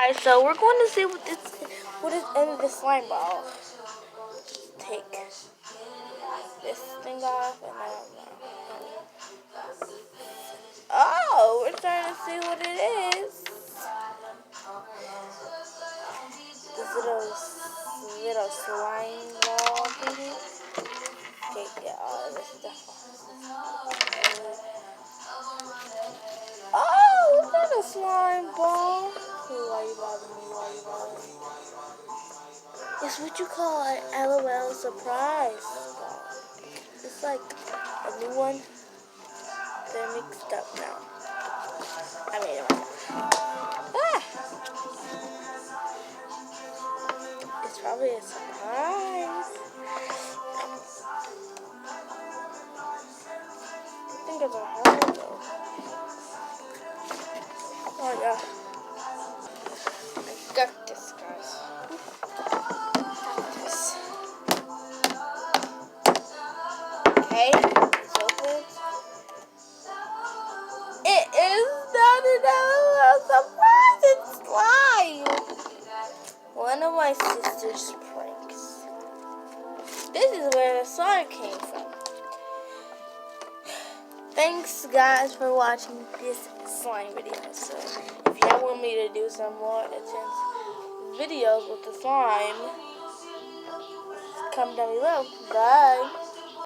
Alright, so we're going to see what is in the slime ball. Take this thing off and then oh, we're trying to see what it is. This little slime ball thingy. Okay, yeah, this stuff. Oh, is that a slime ball? Why you bothering me? Why you bothering me? It's what you call an LOL surprise ball. It's like a new one. They're mixed up now. I made it myself. Ah! It's probably a surprise. I think it's a hard though. Oh yeah. I got this, guys. Got this. Okay, it's open. It is not another surprise. It's slime. One of my sister's pranks. This is where the slime came from. Thanks guys for watching this slime video. So if you want me to do some more intense videos with the slime, comment down below. Bye.